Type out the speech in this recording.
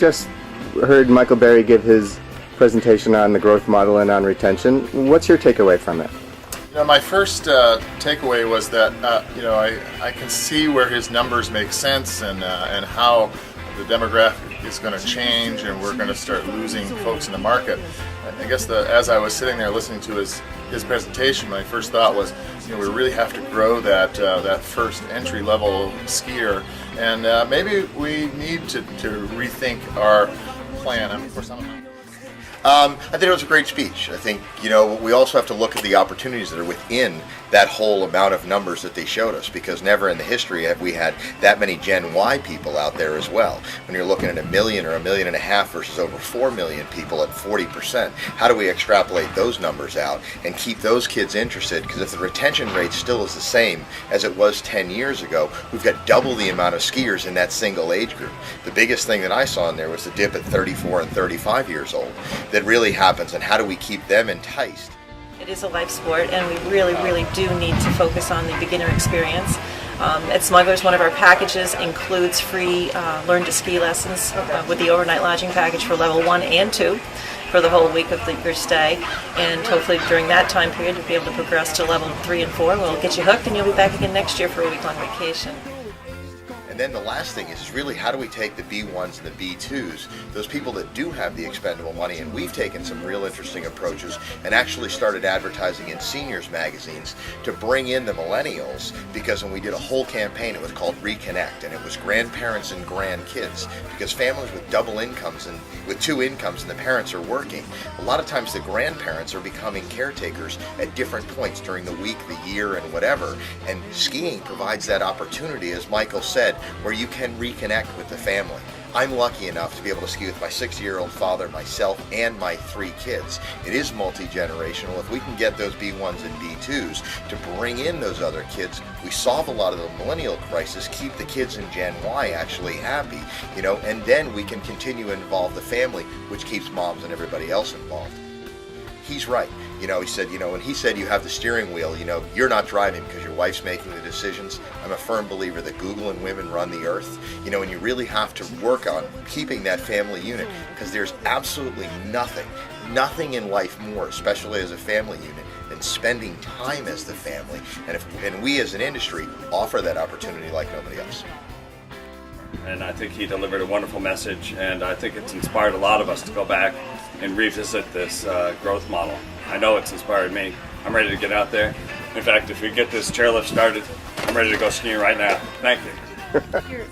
just heard Michael Berry give his presentation on the growth model and on retention. What's your takeaway from it? My first takeaway was that I can see where his numbers make sense and how the demographic is going to change and we're going to start losing folks in the market. I guess as I was sitting there listening to his presentation, my first thought was, we really have to grow that first entry level skier, and maybe we need to rethink our plan. Of course, I think it was a great speech. I think, we also have to look at the opportunities that are within that whole amount of numbers that they showed us, because never in the history have we had that many Gen Y people out there as well. When you're looking at 1 million or 1.5 million versus over 4 million people at 40%, how do we extrapolate those numbers out and keep those kids interested? Because if the retention rate still is the same as it was 10 years ago, we've got double the amount of skiers in that single age group. The biggest thing that I saw in there was the dip at 34 and 35 years old that really happens, and how do we keep them enticed? It is a life sport, and we really do need to focus on the beginner experience. At Smugglers, one of our packages includes free learn to ski lessons with the overnight lodging package for level 1 and 2 for the whole week of your stay, and hopefully during that time period you'll be able to progress to level 3 and 4. We'll get you hooked and you'll be back again next year for a week-long vacation. And then the last thing is really how do we take the B1s and the B2s, those people that do have the expendable money, and we've taken some real interesting approaches and actually started advertising in seniors magazines to bring in the millennials, because when we did a whole campaign it was called Reconnect, and it was grandparents and grandkids, because families with double incomes and with 2 incomes and the parents are working, a lot of times the grandparents are becoming caretakers at different points during the week, the year, and whatever, and skiing provides that opportunity, as Michael said, where you can reconnect with the family. I'm lucky enough to be able to ski with my 60-year-old father, myself, and my 3 kids. It is multi-generational. If we can get those B1s and B2s to bring in those other kids, we solve a lot of the millennial crisis, keep the kids in Gen Y actually happy, and then we can continue to involve the family, which keeps moms and everybody else involved. He's right. He said, when he said you have the steering wheel, you're not driving because your wife's making the decisions. I'm a firm believer that Google and women run the earth, and you really have to work on keeping that family unit, because there's absolutely nothing in life more, especially as a family unit, than spending time as the family. And we as an industry offer that opportunity like nobody else. And I think he delivered a wonderful message, and I think it's inspired a lot of us to go back and revisit this growth model. I know it's inspired me. I'm ready to get out there. In fact, if we get this chairlift started, I'm ready to go skiing right now. Thank you.